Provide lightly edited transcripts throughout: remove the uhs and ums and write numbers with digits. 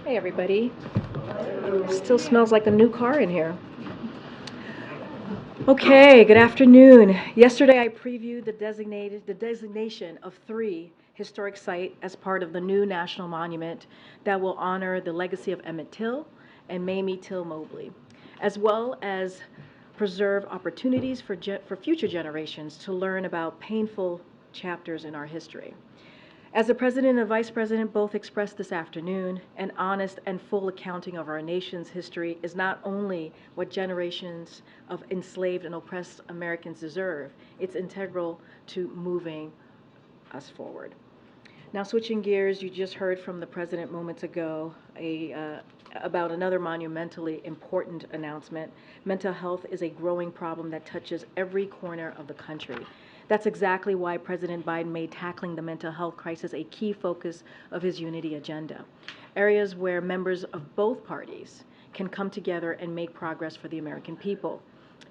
Hey everybody. Still smells like a new car in here. Okay, good afternoon. Yesterday I previewed the designation of 3 historic sites as part of the new national monument that will honor the legacy of Emmett Till and Mamie Till Mobley, as well as preserve opportunities for future generations to learn about painful chapters in our history. As the President and Vice President both expressed this afternoon, an honest and full accounting of our nation's history is not only what generations of enslaved and oppressed Americans deserve, it's integral to moving us forward. Now, switching gears, you just heard from the President moments ago about another monumentally important announcement. Mental health is a growing problem that touches every corner of the country. That's exactly why President Biden made tackling the mental health crisis a key focus of his unity agenda. Areas where members of both parties can come together and make progress for the American people.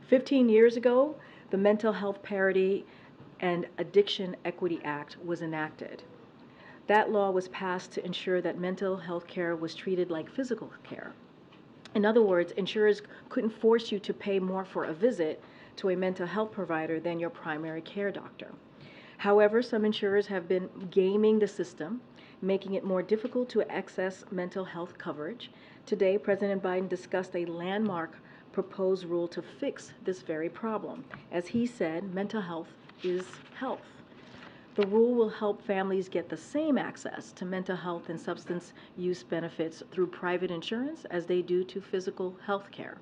15 years ago, the Mental Health Parity and Addiction Equity Act was enacted. That law was passed to ensure that mental health care was treated like physical care. In other words, insurers couldn't force you to pay more for a visit to a mental health provider than your primary care doctor. However, some insurers have been gaming the system, making it more difficult to access mental health coverage. Today, President Biden discussed a landmark proposed rule to fix this very problem. As he said, mental health is health. The rule will help families get the same access to mental health and substance use benefits through private insurance as they do to physical health care.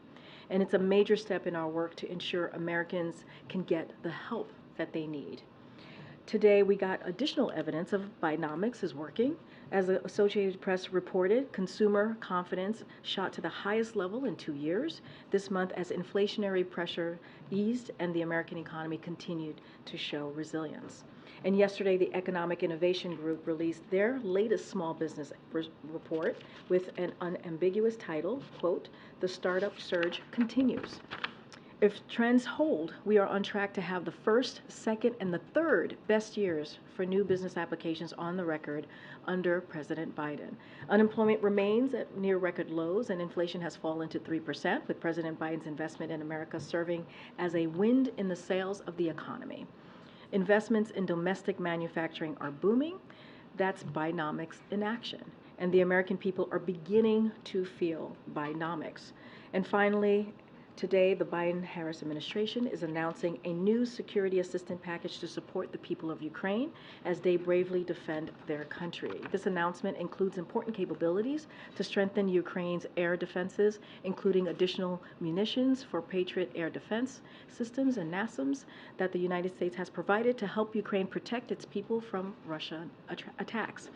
And it's a major step in our work to ensure Americans can get the help that they need. Today, we got additional evidence of Bidenomics is working. As the Associated Press reported, consumer confidence shot to the highest level in 2 years this month as inflationary pressure eased and the American economy continued to show resilience. And yesterday, the Economic Innovation Group released their latest small business report with an unambiguous title, quote, "The Startup Surge Continues." If trends hold, we are on track to have the first, second, and the third best years for new business applications on the record under President Biden. Unemployment remains at near record lows, and inflation has fallen to 3%, with President Biden's investment in America serving as a wind in the sails of the economy. Investments in domestic manufacturing are booming. That's Bidenomics in action. And the American people are beginning to feel Bidenomics. And finally, today, the Biden-Harris administration is announcing a new security assistance package to support the people of Ukraine as they bravely defend their country. This announcement includes important capabilities to strengthen Ukraine's air defenses, including additional munitions for Patriot air defense systems and NASAMS that the United States has provided to help Ukraine protect its people from Russian attacks.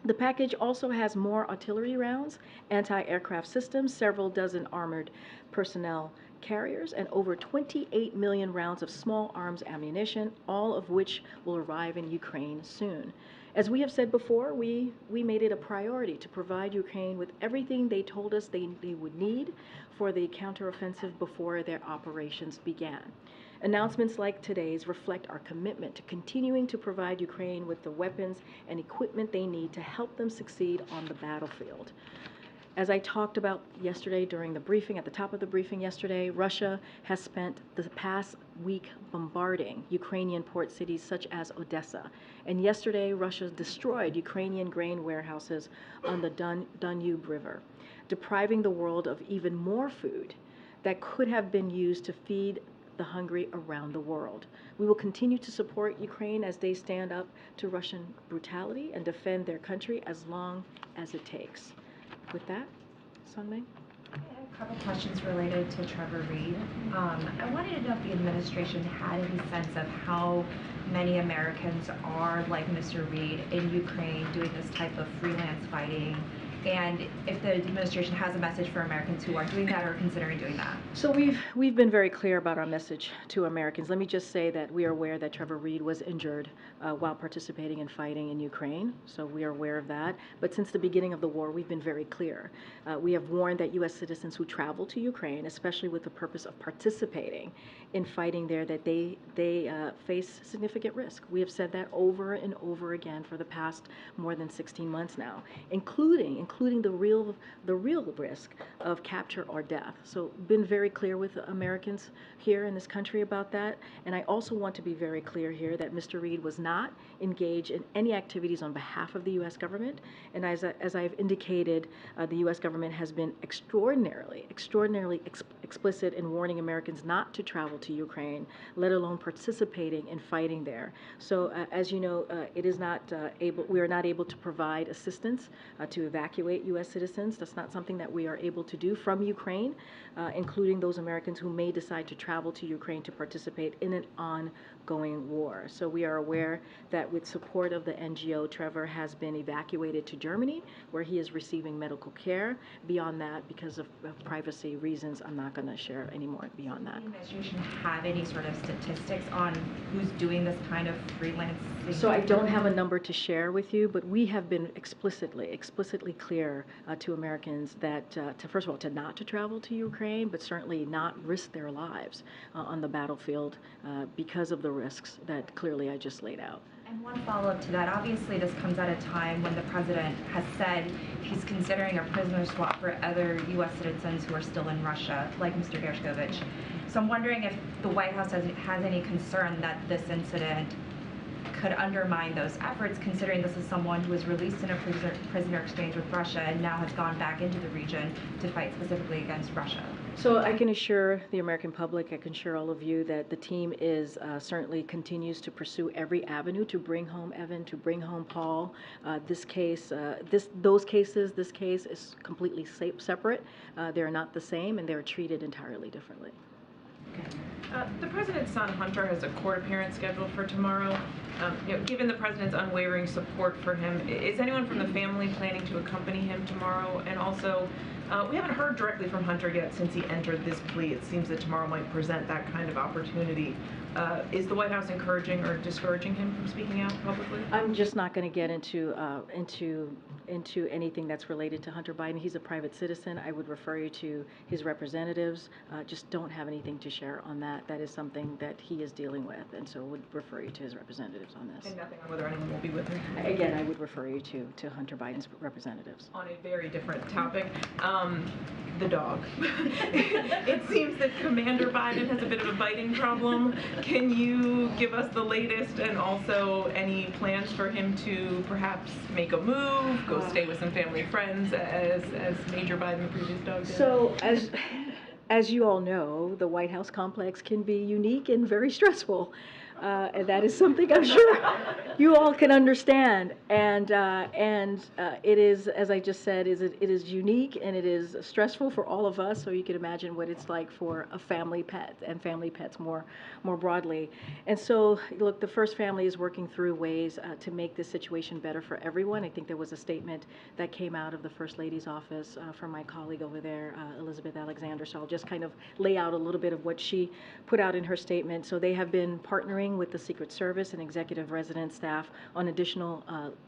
The package also has more artillery rounds, anti-aircraft systems, several dozen armored personnel carriers, and over 28 million rounds of small arms ammunition, all of which will arrive in Ukraine soon. As we have said before, we made it a priority to provide Ukraine with everything they told us they would need for the counteroffensive before their operations began. Announcements like today's reflect our commitment to continuing to provide Ukraine with the weapons and equipment they need to help them succeed on the battlefield. As I talked about yesterday during the briefing, at the top of the briefing yesterday, Russia has spent the past week bombarding Ukrainian port cities such as Odessa. And yesterday, Russia destroyed Ukrainian grain warehouses on the Danube River, depriving the world of even more food that could have been used to feed the hungry around the world. We will continue to support Ukraine as they stand up to Russian brutality and defend their country as long as it takes. With that, Sunmay? I have a couple questions related to Trevor Reed. I wanted to know if the administration had any sense of how many Americans are like Mr. Reed in Ukraine doing this type of freelance fighting, and if the administration has a message for Americans who are doing that or considering doing that. So we've been very clear about our message to Americans. Let me just say that we are aware that Trevor Reed was injured while participating in fighting in Ukraine. So we are aware of that. But since the beginning of the war, we've been very clear. We have warned that U.S. citizens who travel to Ukraine, especially with the purpose of participating in fighting there, that they face significant risk. We have said that over and over again for the past more than 16 months now, including the real risk of capture or death. So been very clear with Americans here in this country about that. And I also want to be very clear here that Mr. Reed was not engaged in any activities on behalf of the U.S. government. And as I've indicated, the U.S. government has been extraordinarily explicit in warning Americans not to travel to Ukraine, let alone participating in fighting there. So as you know, we are not able to provide assistance to evacuate U.S. citizens. That's not something that we are able to do from Ukraine, including those Americans who may decide to travel to Ukraine to participate in an ongoing war. So we are aware that with support of the NGO, Trevor has been evacuated to Germany, where he is receiving medical care. Beyond that, because of privacy reasons, I'm not going to share any more beyond that. Does the administration have any sort of statistics on who's doing this kind of freelancing? So I don't have a number to share with you, but we have been explicitly clear to Americans that, first of all, not to travel to Ukraine, but certainly not risk their lives on the battlefield because of the risks that clearly I just laid out. And one follow-up to that, obviously this comes at a time when the president has said he's considering a prisoner swap for other U.S. citizens who are still in Russia, like Mr. Gershkovich. So I'm wondering if the White House has any concern that this incident could undermine those efforts, considering this is someone who was released in a prisoner exchange with Russia and now has gone back into the region to fight specifically against Russia. So I can assure the American public, I can assure all of you that the team is certainly continues to pursue every avenue to bring home Evan, to bring home Paul. This case is completely separate. They're not the same, and they're treated entirely differently. The president's son, Hunter, has a court appearance scheduled for tomorrow. Given the president's unwavering support for him, is anyone from the family planning to accompany him tomorrow? And also, we haven't heard directly from Hunter yet since he entered this plea. It seems that tomorrow might present that kind of opportunity. Is the White House encouraging or discouraging him from speaking out publicly? I'm just not going to get into anything that's related to Hunter Biden. He's a private citizen. I would refer you to his representatives. Just don't have anything to share on that. That is something that he is dealing with, and so would refer you to his representatives on this. And nothing on whether anyone will be with him? Again, I would refer you to Hunter Biden's representatives. On a very different topic, the dog. It seems that Commander Biden has a bit of a biting problem. Can you give us the latest, and also any plans for him to perhaps make a move, go stay with some family friends, as Major Biden, the previous dog, did? So as you all know, the White House complex can be unique and very stressful. And that is something I'm sure you all can understand. And it is, as I just said, it is unique and it is stressful for all of us. So you can imagine what it's like for a family pet and family pets more broadly. And so, look, the First Family is working through ways to make this situation better for everyone. I think there was a statement that came out of the First Lady's office from my colleague over there, Elizabeth Alexander. So I'll just kind of lay out a little bit of what she put out in her statement. So they have been partnering with the Secret Service and executive resident staff on additional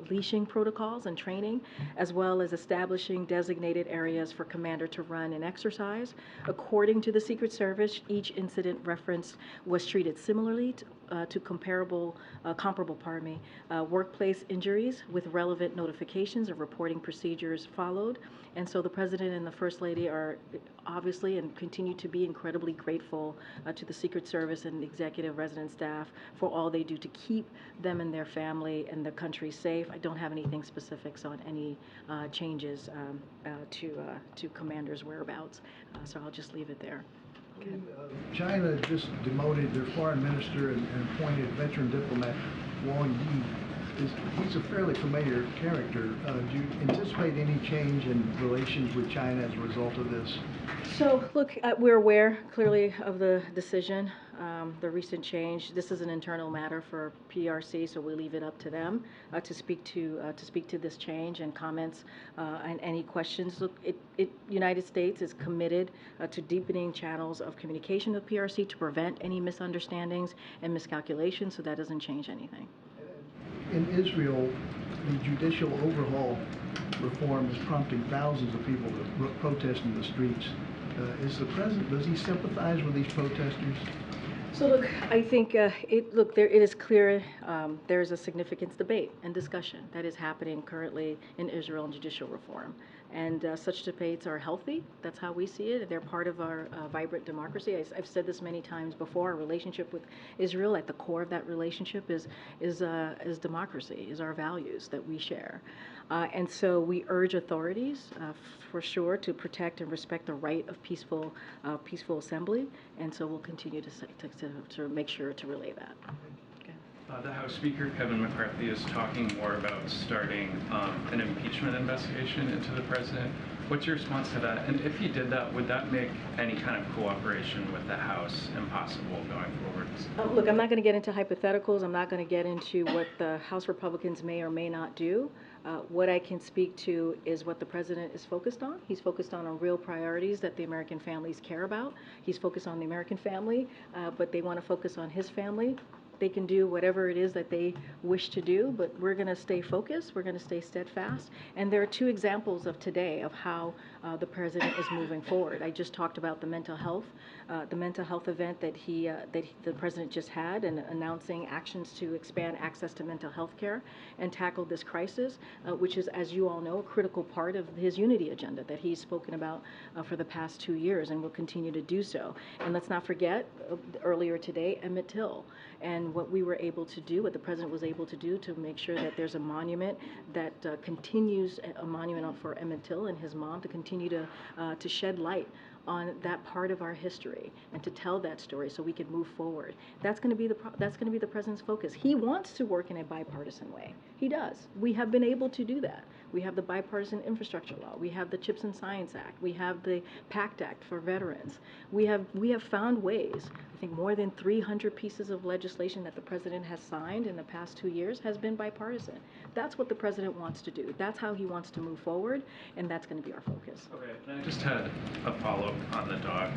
leashing protocols and training, as well as establishing designated areas for Commander to run and exercise. According to the Secret Service, each incident referenced was treated similarly to comparable workplace injuries with relevant notifications of reporting procedures followed. And so the President and the First Lady are obviously and continue to be incredibly grateful to the Secret Service and the executive resident staff for all they do to keep them and their family and the country safe. I don't have anything specifics on any changes to Commander's whereabouts, so I'll just leave it there. Okay. China just demoted their foreign minister and appointed veteran diplomat Wang Yi. he's a fairly familiar character. Do you anticipate any change in relations with China as a result of this? So, look, we're aware clearly of the decision, the recent change. This is an internal matter for PRC, so we leave it up to them to speak to this change and comments and any questions. Look, United States is committed to deepening channels of communication with PRC to prevent any misunderstandings and miscalculations, so that doesn't change anything. In Israel, the judicial overhaul reform is prompting thousands of people to protest in the streets. Is the president, does he sympathize with these protesters? So look, I think it is clear there is a significant debate and discussion that is happening currently in Israel on judicial reform. And such debates are healthy. That's how we see it. They're part of our vibrant democracy. I've said this many times before. Our relationship with Israel, at the core of that relationship is democracy, is our values that we share. And so we urge authorities, for sure, to protect and respect the right of peaceful assembly. And so we'll continue to make sure to relay that. The House Speaker, Kevin McCarthy, is talking more about starting an impeachment investigation into the president. What's your response to that? And if he did that, would that make any kind of cooperation with the House impossible going forward? Look, I'm not going to get into hypotheticals. I'm not going to get into what the House Republicans may or may not do. What I can speak to is what the president is focused on. He's focused on real priorities that the American families care about. He's focused on the American family, but they want to focus on his family. They can do whatever it is that they wish to do, but we're going to stay focused, we're going to stay steadfast. And there are two examples of today of how the president is moving forward. I just talked about the mental health event that the president just had, and announcing actions to expand access to mental health care and tackle this crisis, which is, as you all know, a critical part of his unity agenda that he's spoken about for the past 2 years and will continue to do so. And let's not forget, earlier today, Emmett Till, and what we were able to do, what the president was able to do to make sure that there's a monument that continues, a monument for Emmett Till and his mom, to continue to shed light on that part of our history and to tell that story so we can move forward. That's going to be the president's focus. He wants to work in a bipartisan way. He does. We have been able to do that. We have the bipartisan infrastructure law. We have the CHIPS and Science Act. We have the PACT Act for veterans. We have found ways. I think more than 300 pieces of legislation that the president has signed in the past 2 years has been bipartisan. That's what the president wants to do. That's how he wants to move forward, and that's going to be our focus. Okay, and I just had a follow-up on the doc.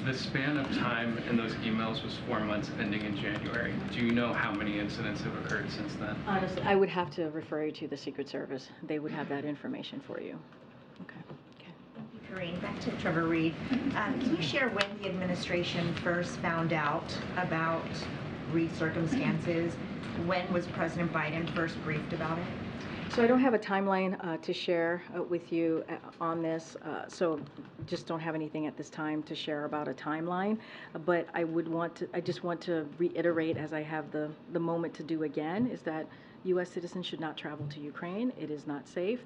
The span of time in those emails was 4 months ending in January. Do you know how many incidents have occurred since then? Honestly, I would have to refer you to the Secret Service. They would have that information for you. Okay. Thank you, Karine. Back to Trevor Reed. Can you share when the administration first found out about Reed's circumstances? When was President Biden first briefed about it? So I don't have a timeline to share with you on this, so just don't have anything at this time to share about a timeline. But I just want to reiterate, as I have the moment to do again, is that U.S. citizens should not travel to Ukraine. It is not safe.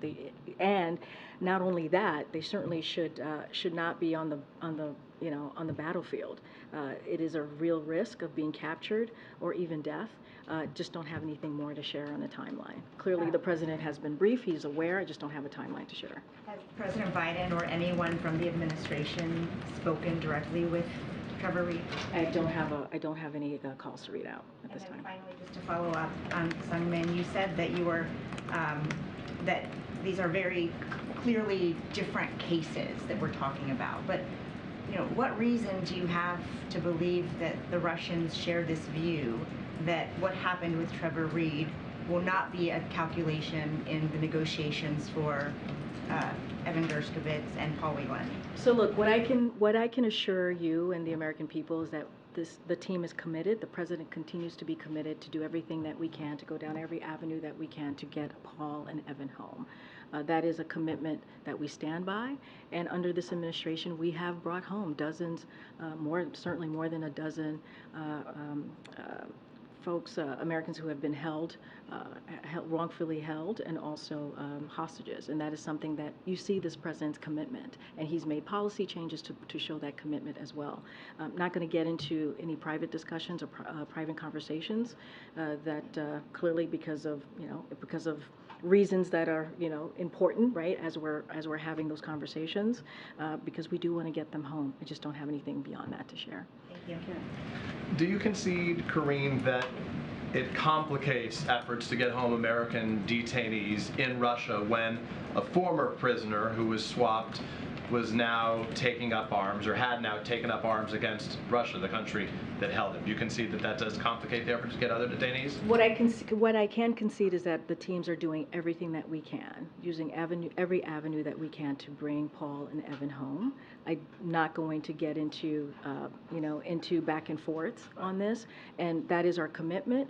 And not only that, they certainly should not be on the battlefield. It is a real risk of being captured or even death. Just don't have anything more to share on the timeline. Clearly, the president has been briefed. He's aware. I just don't have a timeline to share. Has President Biden or anyone from the administration spoken directly with Trevor Reed? I don't have any calls to read out at this time. And then finally, just to follow up on Sungmin, you said that you were that these are very clearly different cases that we're talking about, but what reason do you have to believe that the Russians share this view that what happened with Trevor Reed will not be a calculation in the negotiations for Evan Gershkovich and Paul Whelan? So look, what I can assure you and the American people is that the team is committed. The president continues to be committed to do everything that we can, to go down every avenue that we can to get Paul and Evan home. That is a commitment that we stand by, and under this administration we have brought home dozens, certainly more than a dozen folks, Americans who have been wrongfully held, and also hostages. And that is something that you see this president's commitment, and he's made policy changes to show that commitment as well. I'm not going to get into any private discussions or private conversations that clearly because of reasons that are important, right, as we're having those conversations, because we do want to get them home. I just don't have anything beyond that to share. Thank you. Do you concede, Karine, that it complicates efforts to get home American detainees in Russia when a former prisoner who was swapped was now taking up arms, or had now taken up arms against Russia, the country that held him? Do you concede that that does complicate the efforts to get other detainees? What I can concede is that the teams are doing everything that we can, using every avenue that we can to bring Paul and Evan home. I'm not going to get into into back and forth on this, and that is our commitment.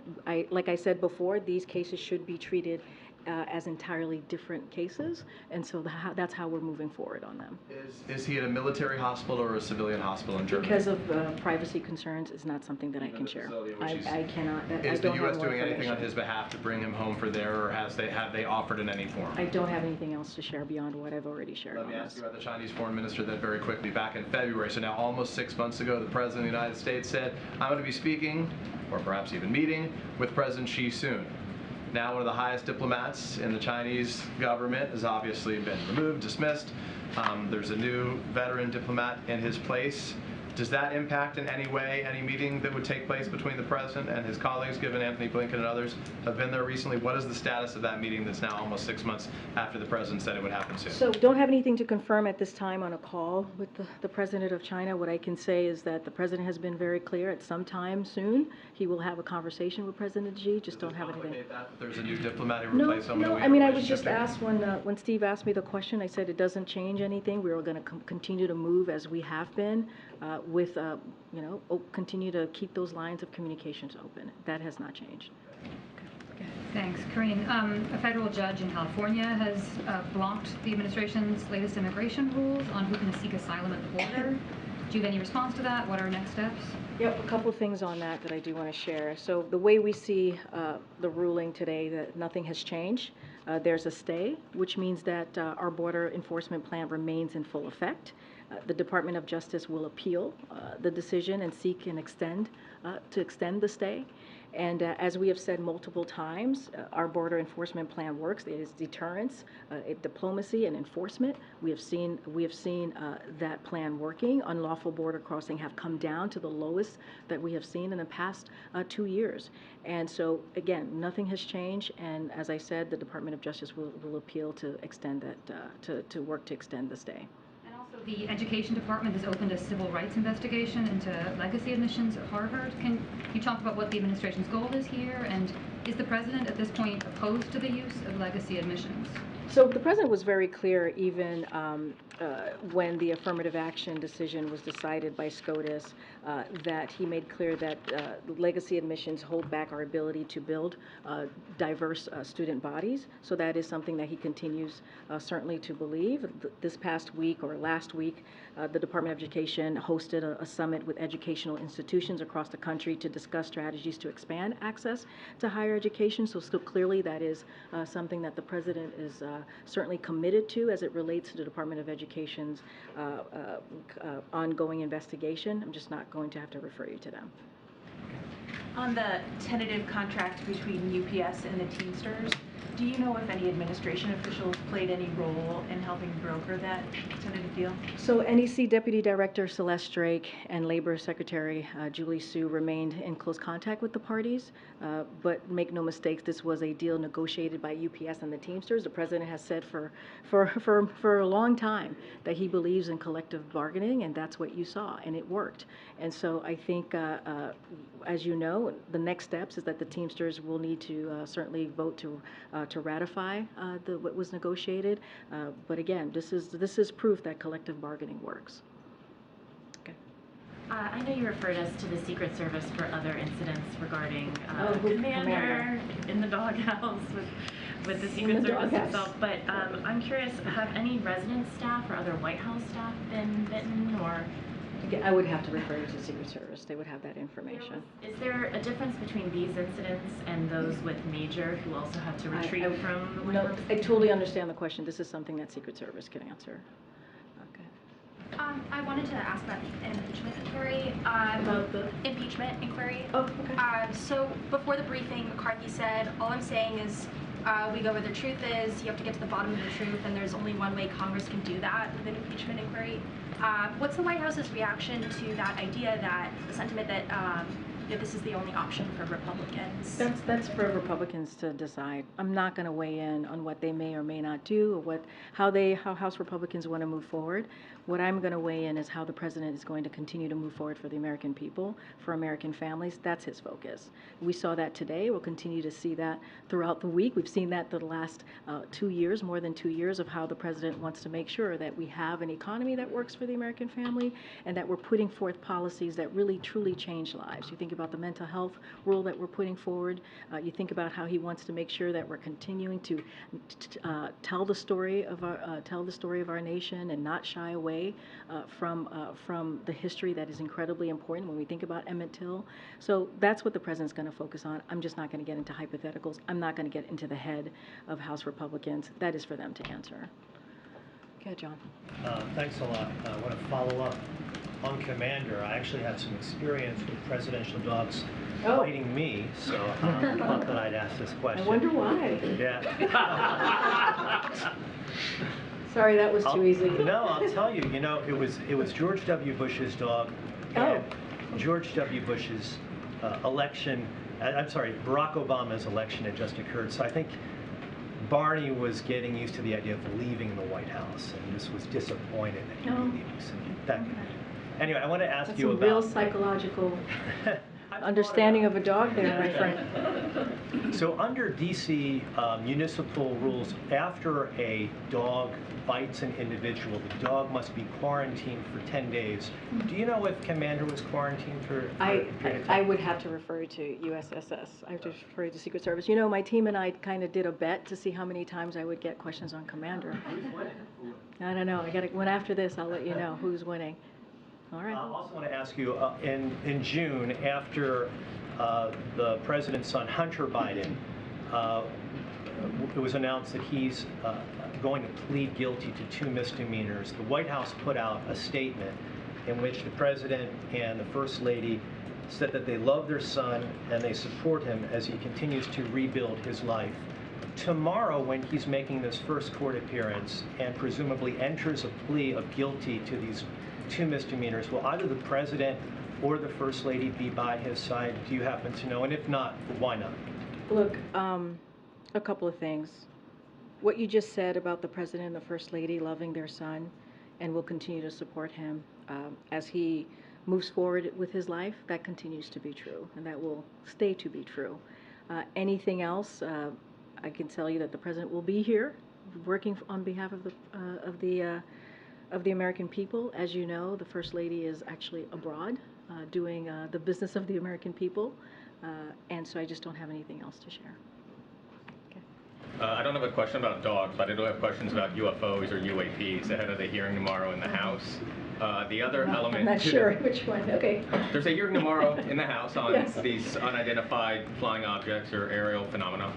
Like I said before, these cases should be treated as entirely different cases, and so that's how we're moving forward on them. Is he at a military hospital or a civilian hospital in Germany? Because of privacy concerns, is not something that I can share. I cannot. Is the U.S. doing anything on his behalf to bring him home for there, or have they offered in any form? I don't have anything else to share beyond what I've already shared. Let me ask you about the Chinese foreign minister then very quickly. Back in February, so now almost 6 months ago, the President of the United States said, I'm going to be speaking, or perhaps even meeting, with President Xi soon. Now one of the highest diplomats in the Chinese government has obviously been removed, dismissed. There's a new veteran diplomat in his place. Does that impact in any way any meeting that would take place between the president and his colleagues, given Anthony Blinken and others have been there recently? What is the status of that meeting that's now almost 6 months after the president said it would happen soon? So don't have anything to confirm at this time on a call with the president of China. What I can say is that the president has been very clear at some time soon he will have a conversation with President Xi. Just don't have anything. That there's a new diplomat who No, replaced someone. no. I mean, I was just asked when Steve asked me the question. I said it doesn't change anything. We are going to continue to move as we have been, with continue to keep those lines of communications open. That has not changed. Thanks. Karine, a federal judge in California has blocked the administration's latest immigration rules on who can seek asylum at the border. Do you have any response to that? What are next steps? Yep, a couple of things on that I do want to share. So the way we see the ruling today, that nothing has changed. There's a stay, which means that our border enforcement plan remains in full effect. The Department of Justice will appeal the decision and seek and extend the stay. And as we have said multiple times, our border enforcement plan works. It is deterrence, diplomacy, and enforcement. We have seen that plan working. Unlawful border crossing have come down to the lowest that we have seen in the past 2 years. And so again, nothing has changed. And as I said, the Department of Justice will appeal to extend that to work to extend the stay. The Education Department has opened a civil rights investigation into legacy admissions at Harvard. Can you talk about what the administration's goal is here? And is the president at this point opposed to the use of legacy admissions? So the president was very clear even when the affirmative action decision was decided by SCOTUS, that he made clear that legacy admissions hold back our ability to build diverse student bodies. So that is something that he continues certainly to believe. This past week or last week, the Department of Education hosted a summit with educational institutions across the country to discuss strategies to expand access to higher education. So still clearly that is something that the president is certainly committed to as it relates to the Department of Education's ongoing investigation. I'm just not going to have to refer you to them. On the tentative contract between UPS and the Teamsters, do you know if any administration officials played any role in helping broker that tentative deal? So NEC Deputy Director Celeste Drake and Labor Secretary Julie Su remained in close contact with the parties, but make no mistakes, this was a deal negotiated by UPS and the Teamsters. The president has said for a long time that he believes in collective bargaining, and that's what you saw, and it worked. And so I think, as you know, the next steps is that the Teamsters will need to certainly vote to ratify what was negotiated. But again, this is proof that collective bargaining works. Okay. I know you referred us to the Secret Service for other incidents regarding Commander in the doghouse with the Secret Service itself. But I'm curious, have any resident staff or other White House staff been bitten or? Yeah, I would have to refer you to the Secret Service. They would have that information. Is there a difference between these incidents and those with Major who also had to retreat from the White No, House? I totally understand the question. This is something that Secret Service can answer. Okay. I wanted to ask about the impeachment inquiry. About the impeachment inquiry. Oh, okay. So before the briefing, McCarthy said, all I'm saying is we go where the truth is, you have to get to the bottom of the truth, and there's only one way Congress can do that with an impeachment inquiry. What's the White House's reaction to that idea, that the sentiment that this is the only option for Republicans? That's for Republicans to decide. I'm not going to weigh in on what they may or may not do, or how House Republicans want to move forward. What I'm going to weigh in is how the president is going to continue to move forward for the American people, for American families. That's his focus. We saw that today. We'll continue to see that throughout the week. We've seen that the last 2 years, more than 2 years, of how the president wants to make sure that we have an economy that works for the American family, and that we're putting forth policies that really truly change lives. You think about the mental health rule that we're putting forward. You think about how he wants to make sure that we're continuing to tell the story of our nation and not shy away from the history that is incredibly important when we think about Emmett Till. So that's what the president's going to focus on. I'm just not going to get into hypotheticals. I'm not going to get into the head of House Republicans. That is for them to answer. Okay, John. Thanks a lot. I want to follow up on Commander. I actually have some experience with presidential dogs biting me, so I thought that I'd ask this question. I wonder why. Yeah. Sorry, that was too easy. No, I'll tell you. You know, it was George W. Bush's dog. And George W. Bush's election. I'm sorry, Barack Obama's election had just occurred. So I think Barney was getting used to the idea of leaving the White House, and this was disappointed that he'd be leaving. So anyway, I want to ask you about real psychological understanding of a dog there, my friend. So under DC municipal rules, after a dog bites an individual, the dog must be quarantined for 10 days. Do you know if Commander was quarantined for I would have to refer you to USSS. I have to refer you to Secret Service. You know, my team and I kind of did a bet to see how many times I would get questions on Commander. I don't know. When after this, I'll let you know who's winning. All right. I also want to ask you, in June, after the president's son, Hunter Biden, it was announced that he's going to plead guilty to 2 misdemeanors. The White House put out a statement in which the president and the First Lady said that they love their son and they support him as he continues to rebuild his life. Tomorrow, when he's making this first court appearance and presumably enters a plea of guilty to these 2 misdemeanors, will either the president or the First Lady be by his side? Do you happen to know? And if not, why not? Look, a couple of things. What you just said about the president and the First Lady loving their son and will continue to support him as he moves forward with his life, that continues to be true, and that will stay to be true. Anything else, I can tell you that the president will be here working on behalf of the American people. As you know, the First Lady is actually abroad doing the business of the American people, and so I just don't have anything else to share. I don't have a question about dogs, but I do have questions about UFOs or UAPs ahead of the hearing tomorrow in the House. The other element... I'm not sure which one. Okay. There's a hearing tomorrow in the House on Yes. these unidentified flying objects or aerial phenomena.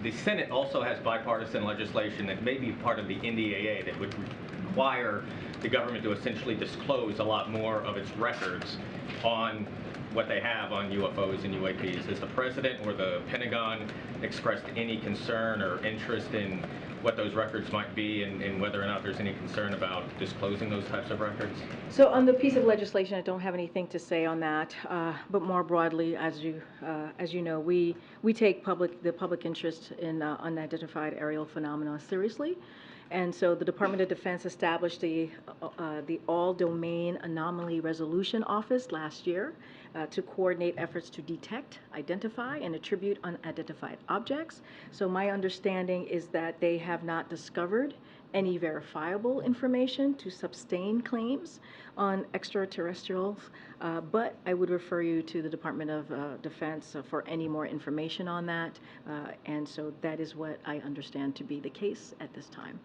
The Senate also has bipartisan legislation that may be part of the NDAA that would require the government to essentially disclose a lot more of its records on what they have on UFOs and UAPs. Has the President or the Pentagon expressed any concern or interest in what those records might be and whether or not there's any concern about disclosing those types of records? So on the piece of legislation, I don't have anything to say on that. But more broadly, as you know, we take the public interest in unidentified aerial phenomena seriously. And so the Department of Defense established the All-Domain Anomaly Resolution Office last year to coordinate efforts to detect, identify, and attribute unidentified objects. So my understanding is that they have not discovered any verifiable information to sustain claims on extraterrestrials, but I would refer you to the Department of Defense for any more information on that, and so that is what I understand to be the case at this time.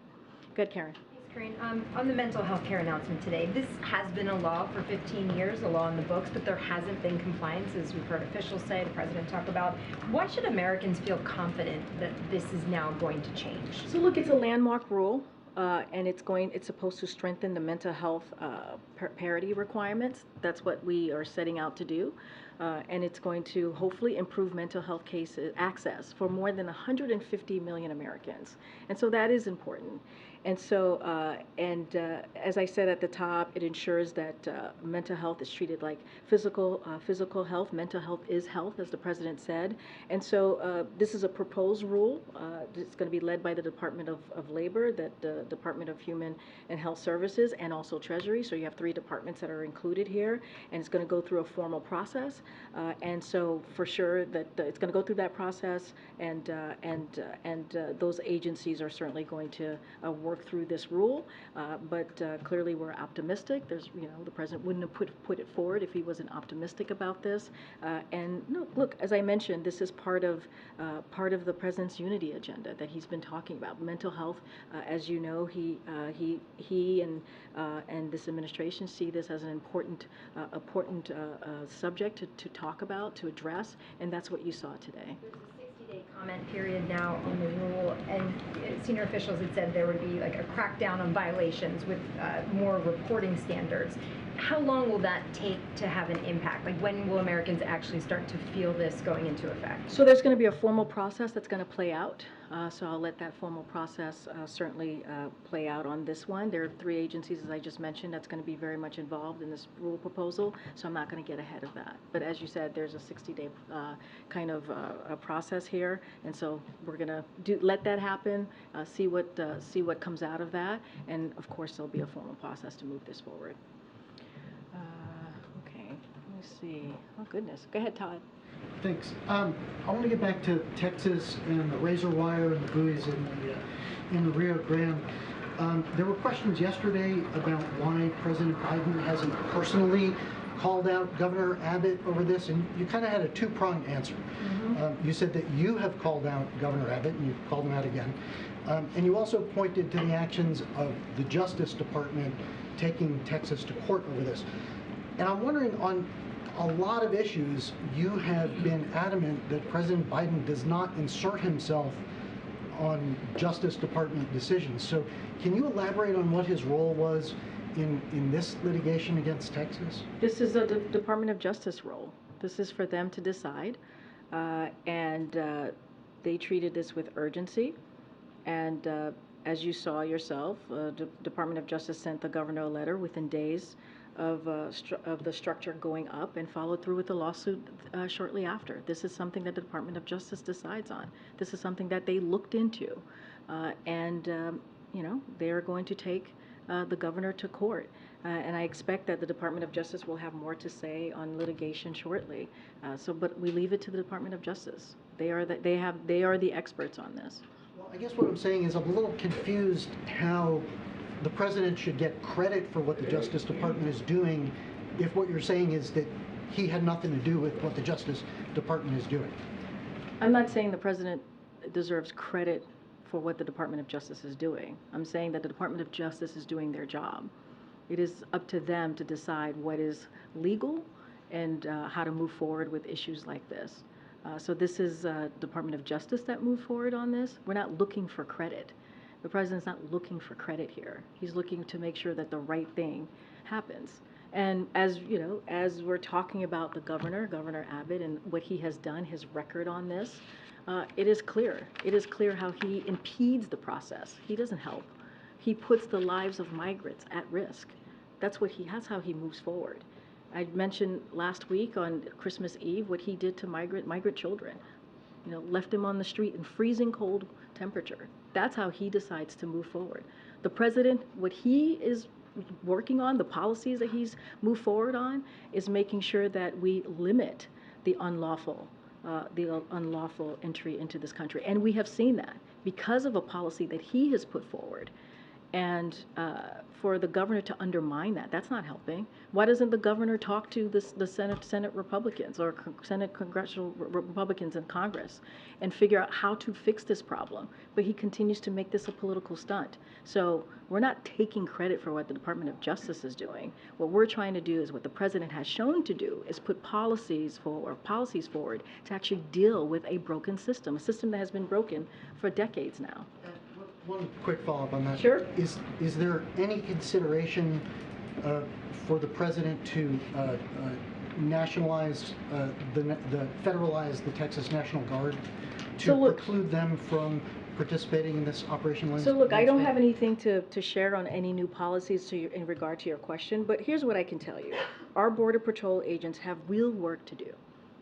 Good, Karen. Karine, on the mental health care announcement today, this has been a law for 15 years, a law in the books, but there hasn't been compliance, as we've heard officials say, the president talk about. Why should Americans feel confident that this is now going to change? So look, it's a landmark rule, and it's supposed to strengthen the mental health parity requirements. That's what we are setting out to do. And it's going to hopefully improve mental health cases access for more than 150 million Americans. And so that is important. And so, as I said at the top, it ensures that mental health is treated like physical health. Mental health is health, as the president said. And so this is a proposed rule. It's going to be led by the Department of Labor, the Department of Human and Health Services, and also Treasury. So you have 3 departments that are included here, and it's going to go through a formal process. And so for sure that it's going to go through that process, and those agencies are certainly going to work through this rule, but clearly we're optimistic. The president wouldn't have put it forward if he wasn't optimistic about this. And no, look, as I mentioned, this is part of the president's unity agenda that he's been talking about. Mental health, as you know, he and this administration see this as an important subject to talk about, to address, and that's what you saw today. There's a 60-day comment period now on the rule, and senior officials had said there would be like a crackdown on violations with more reporting standards. How long will that take to have an impact? Like, when will Americans actually start to feel this going into effect? So there's going to be a formal process that's going to play out. So I'll let that formal process certainly play out on this one. There are 3 agencies, as I just mentioned, that's going to be very much involved in this rule proposal, so I'm not going to get ahead of that. But as you said, there's a 60-day kind of a process here, and so we're going to let that happen, see what comes out of that, and of course there'll be a formal process to move this forward. Okay, let me see. Oh goodness, go ahead, Todd. Thanks. I want to get back to Texas and the razor wire and the buoys in the Rio Grande. There were questions yesterday about why President Biden hasn't personally called out Governor Abbott over this, and you kind of had a 2-pronged answer. You said that you have called out Governor Abbott, and you've called him out again. And you also pointed to the actions of the Justice Department taking Texas to court over this. And I'm wondering, on a lot of issues, you have been adamant that President Biden does not insert himself on Justice Department decisions. So can you elaborate on what his role was in this litigation against Texas? This is a Department of Justice role. This is for them to decide. And they treated this with urgency. And as you saw yourself, the Department of Justice sent the governor a letter within days of the structure going up, and followed through with the lawsuit shortly after. This is something that the Department of Justice decides on. This is something that they looked into, and they are going to take the governor to court. And I expect that the Department of Justice will have more to say on litigation shortly. But we leave it to the Department of Justice. They are the experts on this. Well, I guess what I'm saying is I'm a little confused how the president should get credit for what the Justice Department is doing if what you're saying is that he had nothing to do with what the Justice Department is doing. I'm not saying the president deserves credit for what the Department of Justice is doing. I'm saying that the Department of Justice is doing their job. It is up to them to decide what is legal and how to move forward with issues like this. So this is Department of Justice that moved forward on this. We're not looking for credit. The president's not looking for credit here. He's looking to make sure that the right thing happens. And as we're talking about the Governor Abbott, and what he has done, his record on this, it is clear. It is clear how he impedes the process. He doesn't help. He puts the lives of migrants at risk. That's how he moves forward. I mentioned last week on Christmas Eve what he did to migrant children. Left them on the street in freezing cold temperature. That's how he decides to move forward. The president, what he is working on, the policies that he's moved forward on, is making sure that we limit the unlawful entry into this country. And we have seen that because of a policy that he has put forward. And for the governor to undermine that, that's not helping. Why doesn't the governor talk to the Senate Republicans or Senate congressional Republicans in Congress and figure out how to fix this problem? But he continues to make this a political stunt. So we're not taking credit for what the Department of Justice is doing. What we're trying to do is what the president has shown to do is put policies forward to actually deal with a broken system, a system that has been broken for decades now. One quick follow-up on that. Sure. Is there any consideration for the president to nationalize, federalize the Texas National Guard to preclude them from participating in this operation? So look, I don't have anything to share on any new policies in regard to your question, but here's what I can tell you. Our Border Patrol agents have real work to do.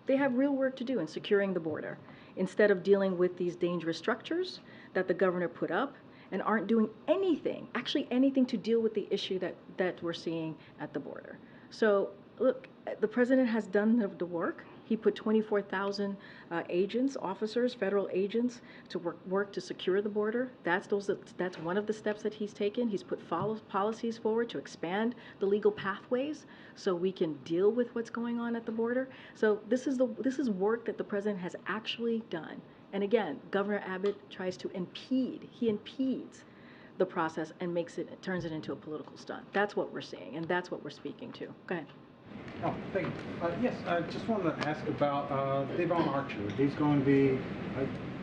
They have real work to do in securing the border instead of dealing with these dangerous structures that the governor put up and aren't doing anything, actually anything to deal with the issue that we're seeing at the border. So look, the president has done the work. He put 24,000 agents, officers, federal agents to work to secure the border. That's one of the steps that he's taken. He's put policies forward to expand the legal pathways so we can deal with what's going on at the border. So this is work that the president has actually done. And again, Governor Abbott tries to impede. He impedes the process and turns it into a political stunt. That's what we're seeing, and that's what we're speaking to. Go ahead. Oh, thank you. Yes, I just wanted to ask about Avon Archer. He's going to be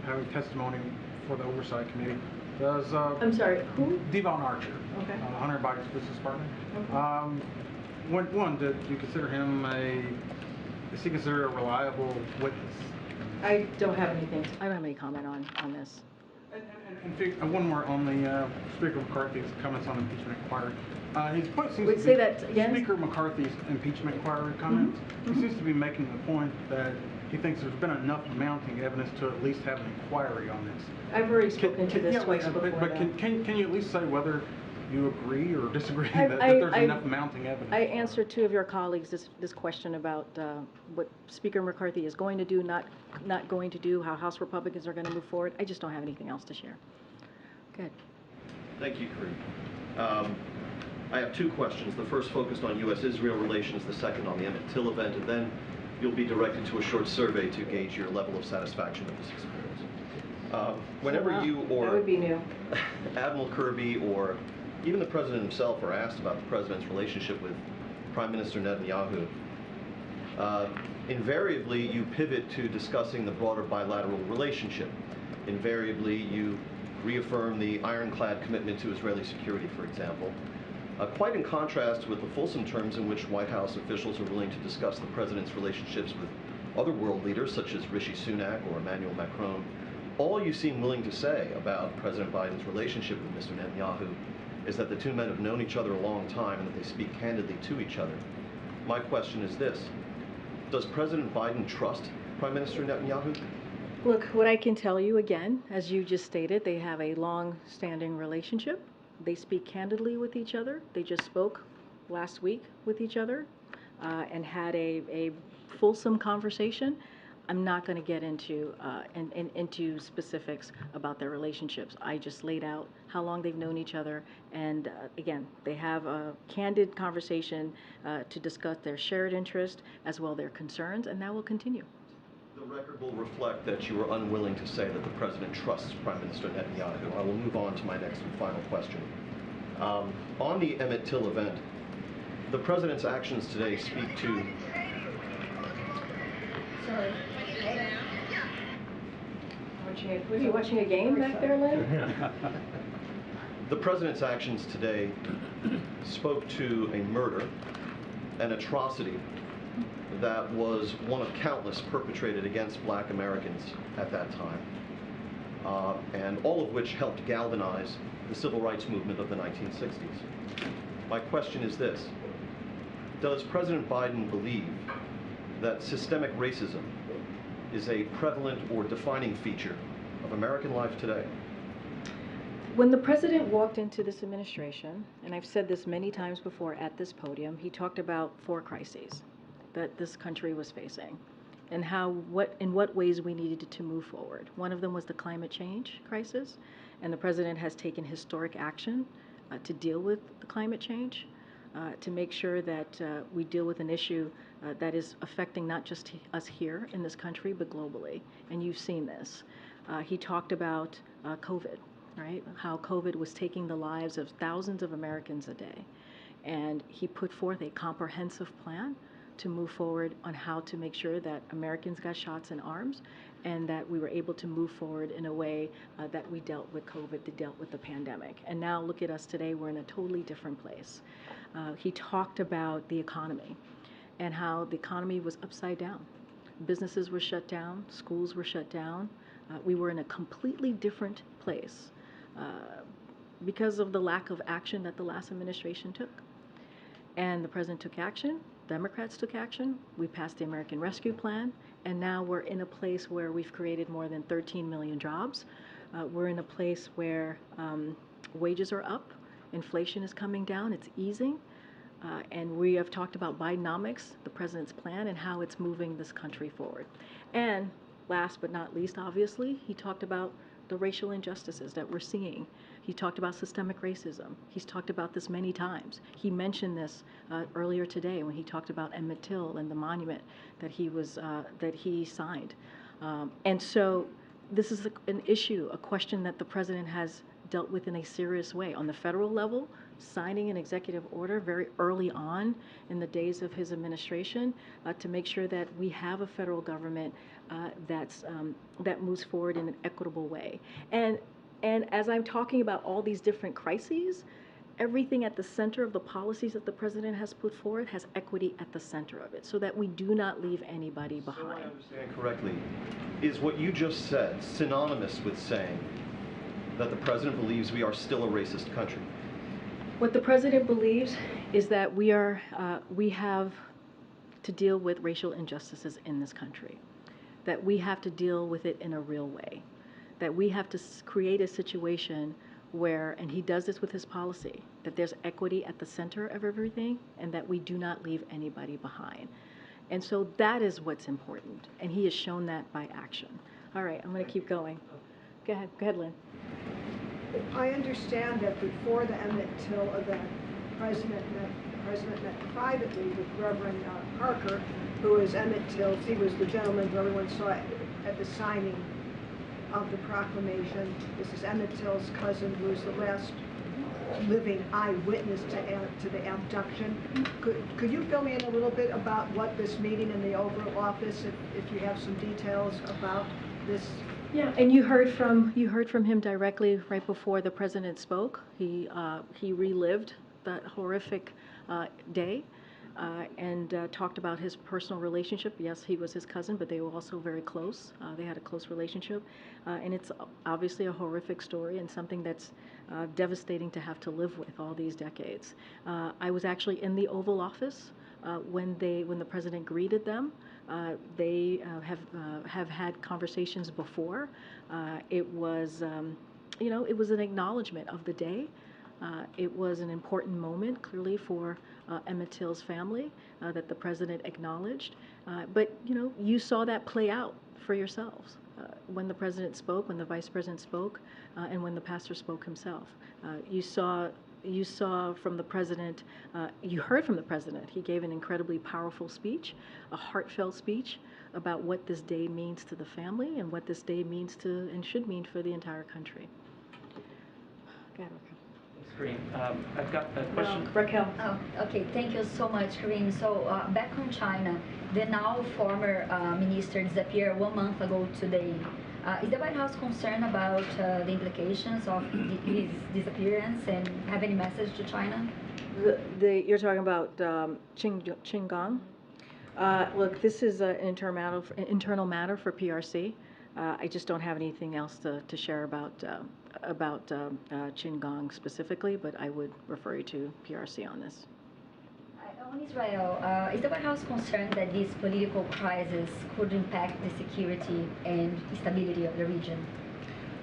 having testimony for the Oversight Committee. Does I'm sorry, who? Avon Archer. Okay. Hunter Biden's business partner. Okay. One, do you consider him is he considered a reliable witness? I don't have any comment on this. And one more on the Speaker McCarthy's comments on impeachment inquiry. Say that again? Speaker McCarthy's impeachment inquiry comments. He seems to be making the point that he thinks there's been enough mounting evidence to at least have an inquiry on this. I've already spoken to this twice before. But can you at least say whether you agree or disagree that there's enough mounting evidence? I answered two of your colleagues this question about what Speaker McCarthy is going to do, not going to do, how House Republicans are going to move forward. I just don't have anything else to share. Good. Thank you, Karine. I have two questions. The first focused on U.S.-Israel relations, the second on the Emmett Till event, and then you'll be directed to a short survey to gauge your level of satisfaction with this experience. Whenever you or that would be new. Admiral Kirby or even the president himself are asked about the president's relationship with Prime Minister Netanyahu, invariably you pivot to discussing the broader bilateral relationship. Invariably you reaffirm the ironclad commitment to Israeli security, for example, quite in contrast with the fulsome terms in which White House officials are willing to discuss the president's relationships with other world leaders such as Rishi Sunak or Emmanuel Macron. All you seem willing to say about President Biden's relationship with Mr. Netanyahu is that the two men have known each other a long time and that they speak candidly to each other. My question is this: does President Biden trust Prime Minister Netanyahu? Look, what I can tell you again, as you just stated, they have a long-standing relationship. They speak candidly with each other. They just spoke last week with each other and had a fulsome conversation. I'm not going to get into specifics about their relationships. I just laid out how long they've known each other, and again, they have a candid conversation to discuss their shared interest as well as their concerns, and that will continue. The record will reflect that you are unwilling to say that the president trusts Prime Minister Netanyahu. I will move on to my next and final question. On the Emmett Till event, the president's actions today speak to... Sorry. Were you watching a game back there, Lynn? The president's actions today spoke to a murder, an atrocity that was one of countless perpetrated against black Americans at that time, and all of which helped galvanize the civil rights movement of the 1960s. My question is this: does President Biden believe that systemic racism is a prevalent or defining feature of American life today? When the president walked into this administration, and I've said this many times before at this podium, he talked about 4 crises that this country was facing and in what ways we needed to move forward. One of them was the climate change crisis, and the president has taken historic action to deal with the climate change, to make sure that we deal with an issue that is affecting not just us here in this country, but globally. And you've seen this. He talked about COVID, right? How COVID was taking the lives of thousands of Americans a day. And he put forth a comprehensive plan to move forward on how to make sure that Americans got shots in arms and that we were able to move forward in a way that we dealt with COVID, that dealt with the pandemic. And now look at us today, we're in a totally different place. He talked about the economy and how the economy was upside down. Businesses were shut down, schools were shut down. We were in a completely different place because of the lack of action that the last administration took. And the president took action, Democrats took action, we passed the American Rescue Plan, and now we're in a place where we've created more than 13 million jobs. We're in a place where wages are up, inflation is coming down, it's easing, and we have talked about Bidenomics, the president's plan, and how it's moving this country forward. And last but not least, obviously, he talked about the racial injustices that we're seeing. He talked about systemic racism. He's talked about this many times. He mentioned this earlier today when he talked about Emmett Till and the monument that he signed. And so this is an issue, a question that the president has dealt with in a serious way. On the federal level, signing an executive order very early on in the days of his administration to make sure that we have a federal government that moves forward in an equitable way. And as I'm talking about all these different crises, everything at the center of the policies that the president has put forward has equity at the center of it, so that we do not leave anybody behind. So I understand correctly, is what you just said synonymous with saying that the president believes we are still a racist country? What the president believes is that we have to deal with racial injustices in this country, that we have to deal with it in a real way, that we have to create a situation where, and he does this with his policy, that there's equity at the center of everything and that we do not leave anybody behind. And so that is what's important, and he has shown that by action. All right, I'm going to keep going. Go ahead, Lynn. I understand that before the Emmett Till event, the president met privately with Reverend Parker, who is Emmett Till. He was the gentleman who everyone saw at the signing of the proclamation. This is Emmett Till's cousin, who is the last living eyewitness to the abduction. Could you fill me in a little bit about what this meeting in the Oval Office, if you have some details about this? Yeah, and you heard from him directly right before the president spoke. He relived that horrific day and talked about his personal relationship. Yes, he was his cousin, but they were also very close. They had a close relationship, and it's obviously a horrific story and something that's devastating to have to live with all these decades. I was actually in the Oval Office when the president greeted them. They have had conversations before. It was, it was an acknowledgement of the day. It was an important moment, clearly, for Emmett Till's family that the president acknowledged. But, you saw that play out for yourselves when the president spoke, when the vice president spoke, and when the pastor spoke himself. You saw from the president, you heard from the president. He gave an incredibly powerful speech, a heartfelt speech about what this day means to the family and what this day means to and should mean for the entire country. Go ahead, Raquel. Karine, I've got a question. Raquel. Oh, okay, thank you so much, Karine. So back on China, the now former minister disappeared 1 month ago today. Is the White House concerned about the implications of his disappearance and have any message to China? You're talking about Qin Gongs? Look, this is an internal matter for PRC. I just don't have anything else to share about Qin Gongs specifically, but I would refer you to PRC on this. On Israel, is the White House concerned that this political crisis could impact the security and stability of the region?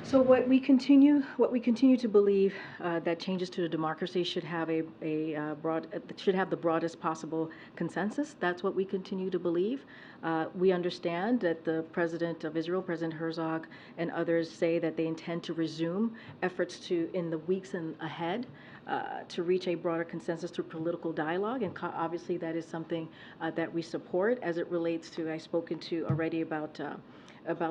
So what we continue to believe that changes to the democracy should have the broadest possible consensus. That's what we continue to believe. We understand that the president of Israel, President Herzog, and others say that they intend to resume efforts in the weeks ahead to reach a broader consensus through political dialogue, and obviously that is something that we support as it relates to, I've spoken to already about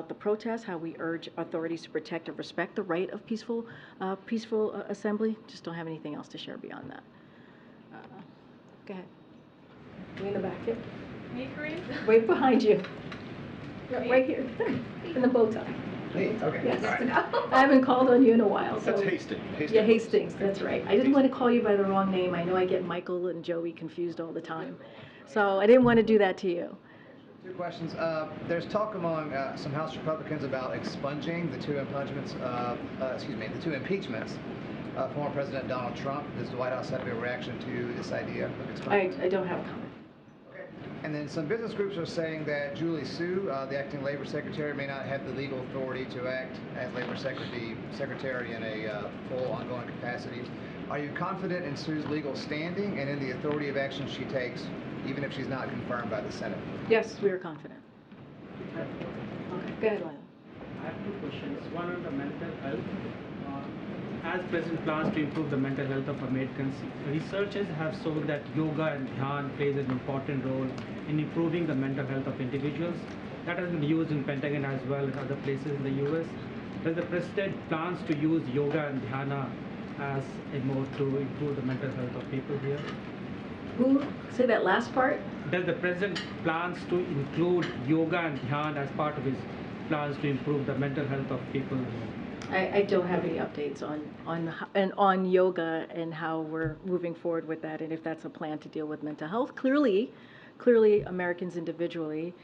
the protests, how we urge authorities to protect and respect the right of peaceful assembly. Just don't have anything else to share beyond that. Go ahead. Way in the back here. Me, Karine? Right behind you. Right here. In the bow tie. Me? Okay. Yes. All right. I haven't called on you in a while. So. That's Hastings. Yeah, Hastings, that's right. I didn't want to call you by the wrong name. I know I get Michael and Joey confused all the time. So I didn't want to do that to you. Two questions. There's talk among some House Republicans about expunging the two impeachments of former President Donald Trump. Does the White House have a reaction to this idea of expunging? I don't have a comment. And then some business groups are saying that Julie Su, the acting labor secretary, may not have the legal authority to act as labor secretary in a full ongoing capacity. Are you confident in Sue's legal standing and in the authority of action she takes, even if she's not confirmed by the Senate? Yes, we are confident. Okay, go ahead, Lila. I have two questions. One on the mental health. As President plans to improve the mental health of Americans, researchers have shown that yoga and dhyan plays an important role in improving the mental health of individuals. That has been used in Pentagon as well as other places in the U.S. Does the President plans to use yoga and dhyana as a mode to improve the mental health of people here? Who? Say that last part? Does the President plans to include yoga and dhyan as part of his plans to improve the mental health of people here? I don't have any updates on yoga and how we're moving forward with that, and if that's a plan to deal with mental health. Clearly Americans individually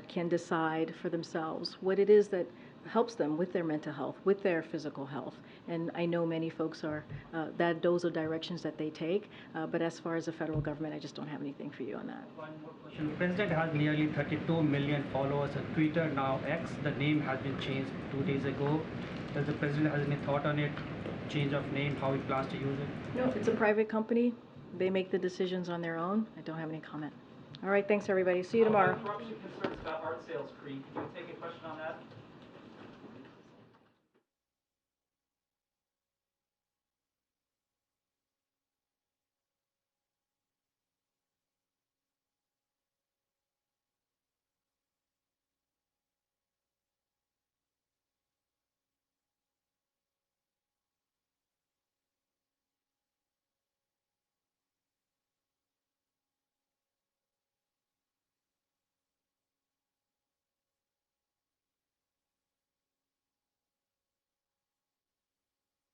can decide for themselves what it is that helps them with their mental health, with their physical health. And I know many folks are, those are directions that they take, but as far as the federal government, I just don't have anything for you on that. One more question. The President has nearly 32 million followers on Twitter, now X. The name has been changed 2 days ago. Does the President have any thought on it, change of name, how he plans to use it? No, it's a private company. They make the decisions on their own. I don't have any comment. All right, thanks everybody. See you tomorrow. Corruption concerns about art sales, Karine. Can you take a question on that?